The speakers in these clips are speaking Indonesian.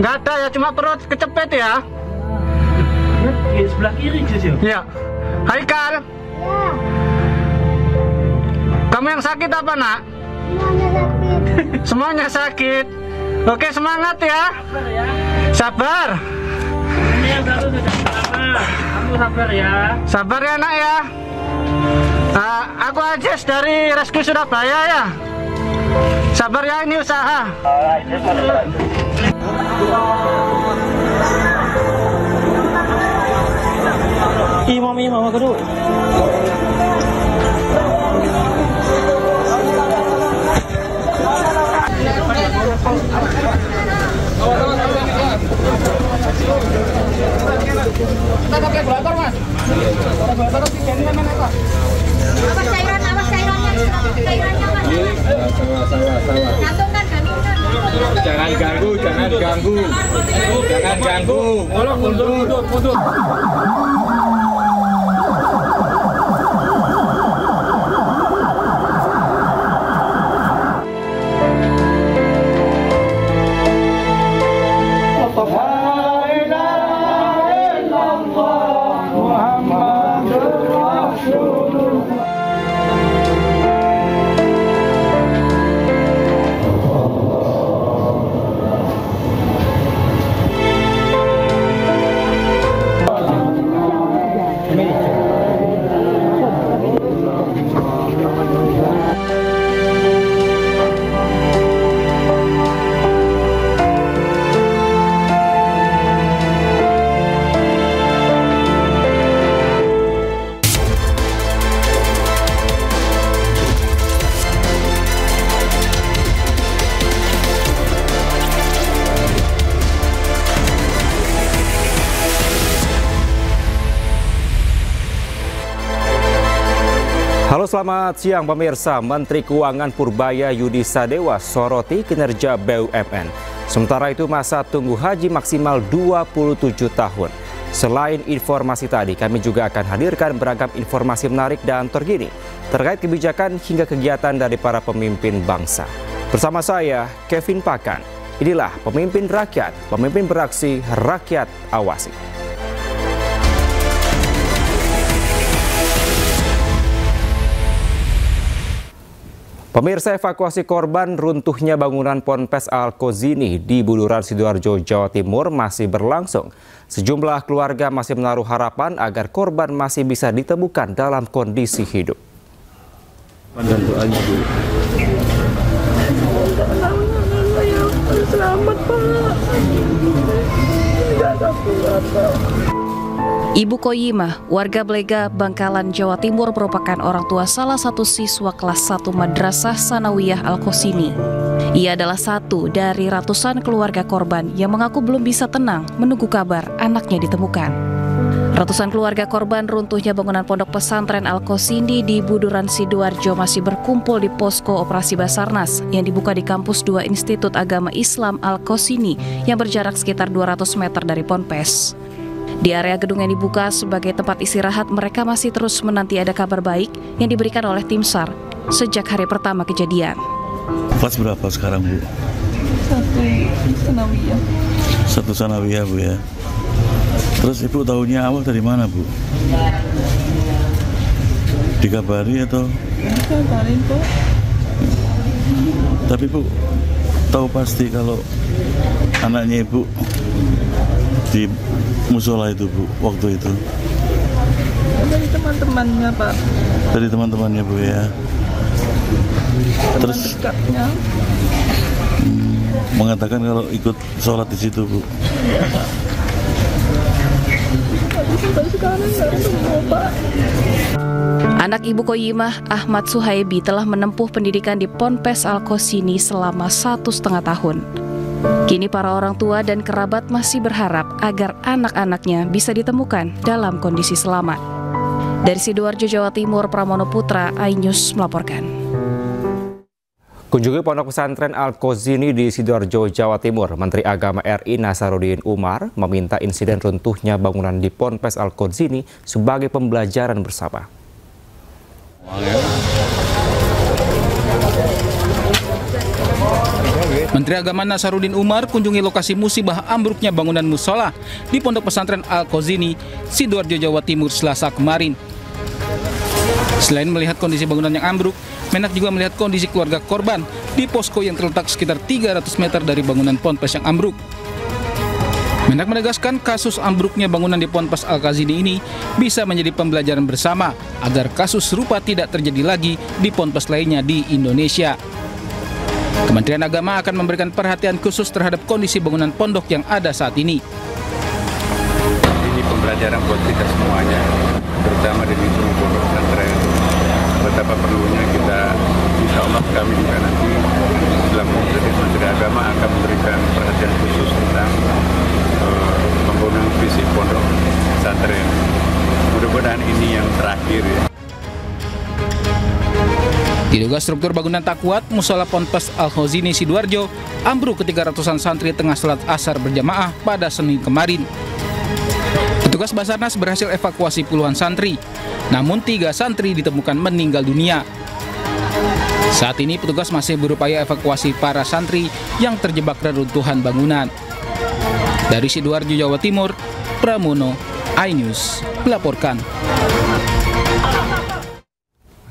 Nggak ada ya, cuma perut kecepet ya. Di sebelah kiri Jus ya? Iya. Haikal. Ya, Kamu yang sakit apa nak? semuanya sakit. Semuanya sakit. Oke, semangat ya. Sabar ya. Sabar. Ini yang satu sudah sabar. Kamu sabar ya. Sabar ya nak ya. Aku Ajes dari Rescue Surabaya ya. Sabar ya, ini usaha. Imam kedua. Kita pakai belakar mas. Awas cairannya mas. Gantungan. Jangan ganggu. Mundur. Halo, selamat siang pemirsa. Menteri Keuangan Purbaya Yudi Sadewa soroti kinerja BUMN. Sementara itu masa tunggu haji maksimal 27 tahun. Selain informasi tadi, kami juga akan hadirkan beragam informasi menarik dan terkini terkait kebijakan hingga kegiatan dari para pemimpin bangsa. Bersama saya, Kevin Pakan. Inilah Pemimpin Rakyat, pemimpin beraksi, rakyat awasi. Pemirsa, evakuasi korban runtuhnya bangunan Ponpes Al-Kozini di Buduran, Sidoarjo, Jawa Timur masih berlangsung. Sejumlah keluarga masih menaruh harapan agar korban masih bisa ditemukan dalam kondisi hidup. Dan doanya Bu. Selamat Pak. Ibu Koyimah, warga Blega, Bangkalan, Jawa Timur merupakan orang tua salah satu siswa kelas 1 Madrasah Sanawiyah Al-Kozini. Ia adalah satu dari ratusan keluarga korban yang mengaku belum bisa tenang menunggu kabar anaknya ditemukan. Ratusan keluarga korban runtuhnya bangunan pondok pesantren Al-Kozini di Buduran, Sidoarjo masih berkumpul di posko operasi Basarnas yang dibuka di kampus 2 Institut Agama Islam Al-Kozini yang berjarak sekitar 200 meter dari Ponpes. Di area gedung yang dibuka sebagai tempat istirahat, mereka masih terus menanti ada kabar baik yang diberikan oleh tim SAR sejak hari pertama kejadian. Kelas berapa sekarang Bu? 1 Sanawiyah. 1 Sanawiyah Bu ya. Terus Ibu tahunya awal dari mana Bu? Dikabari atau? Dikabarin Pak. Tapi Bu tahu pasti kalau anaknya Ibu di musola itu Bu waktu itu? Dari teman-temannya Pak. Dari teman-temannya Bu ya. Terus Dekatnya. Mengatakan kalau ikut sholat di situ Bu. Iya Pak. Tapi sampai sekarang nggak ketemu Pak. Anak Ibu Koyimah, Ahmad Suhaibi, telah menempuh pendidikan di Ponpes Al-Kozini selama 1,5 tahun. Kini para orang tua dan kerabat masih berharap agar anak-anaknya bisa ditemukan dalam kondisi selamat. Dari Sidoarjo, Jawa Timur, Pramono Putra, iNews melaporkan. Kunjungi Pondok Pesantren Al-Kozini di Sidoarjo, Jawa Timur, Menteri Agama RI Nasaruddin Umar meminta insiden runtuhnya bangunan di Ponpes Al-Kozini sebagai pembelajaran bersama. Menteri Agama Nasaruddin Umar kunjungi lokasi musibah ambruknya bangunan musola di Pondok Pesantren Al-Khozini, Sidoarjo, Jawa Timur, Selasa kemarin. Selain melihat kondisi bangunan yang ambruk, Menak juga melihat kondisi keluarga korban di posko yang terletak sekitar 300 meter dari bangunan ponpes yang ambruk. Menak menegaskan kasus ambruknya bangunan di Ponpes Al-Khozini ini bisa menjadi pembelajaran bersama agar kasus serupa tidak terjadi lagi di ponpes lainnya di Indonesia. Kementerian Agama akan memberikan perhatian khusus terhadap kondisi bangunan pondok yang ada saat ini. Ini pembelajaran buat kita semuanya, terutama di lingkungan pondok pesantren. Betapa perlunya kita, insya Allah kami juga nanti dalam Menteri Agama akan memberikan perhatian khusus tentang pembangunan fisik pondok pesantren. Mudah-mudahan ini yang terakhir ya. Diduga struktur bangunan tak kuat, musola Ponpes Al-Khozini Sidoarjo ambruk ketika ratusan santri tengah salat asar berjamaah pada Senin kemarin. Petugas Basarnas berhasil evakuasi puluhan santri, namun 3 santri ditemukan meninggal dunia. Saat ini petugas masih berupaya evakuasi para santri yang terjebak reruntuhan bangunan. Dari Sidoarjo, Jawa Timur, Pramono, iNews melaporkan.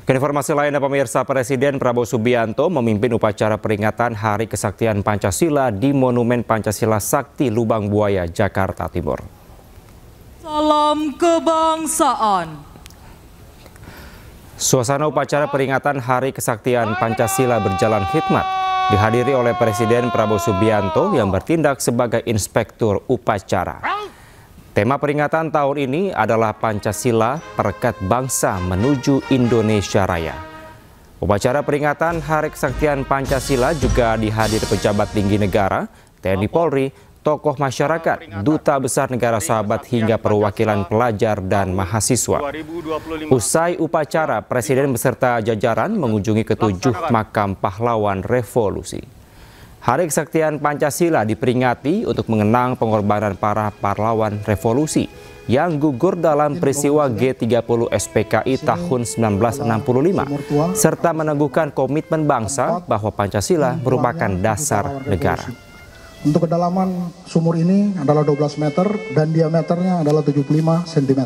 Informasi lainnya pemirsa, Presiden Prabowo Subianto memimpin upacara peringatan Hari Kesaktian Pancasila di Monumen Pancasila Sakti Lubang Buaya, Jakarta Timur. Salam kebangsaan. Suasana upacara peringatan Hari Kesaktian Pancasila berjalan khidmat, dihadiri oleh Presiden Prabowo Subianto yang bertindak sebagai inspektur upacara. Tema peringatan tahun ini adalah Pancasila, Perekat Bangsa Menuju Indonesia Raya. Upacara peringatan Hari Kesaktian Pancasila juga dihadiri pejabat tinggi negara, TNI Polri, tokoh masyarakat, duta besar negara sahabat hingga perwakilan pelajar dan mahasiswa. Usai upacara, Presiden beserta jajaran mengunjungi ke-7 makam pahlawan revolusi. Hari Kesaktian Pancasila diperingati untuk mengenang pengorbanan para pahlawan revolusi yang gugur dalam peristiwa G30 SPKI tahun 1965, serta meneguhkan komitmen bangsa bahwa Pancasila merupakan dasar negara. Untuk kedalaman sumur ini adalah 12 meter dan diameternya adalah 75 cm.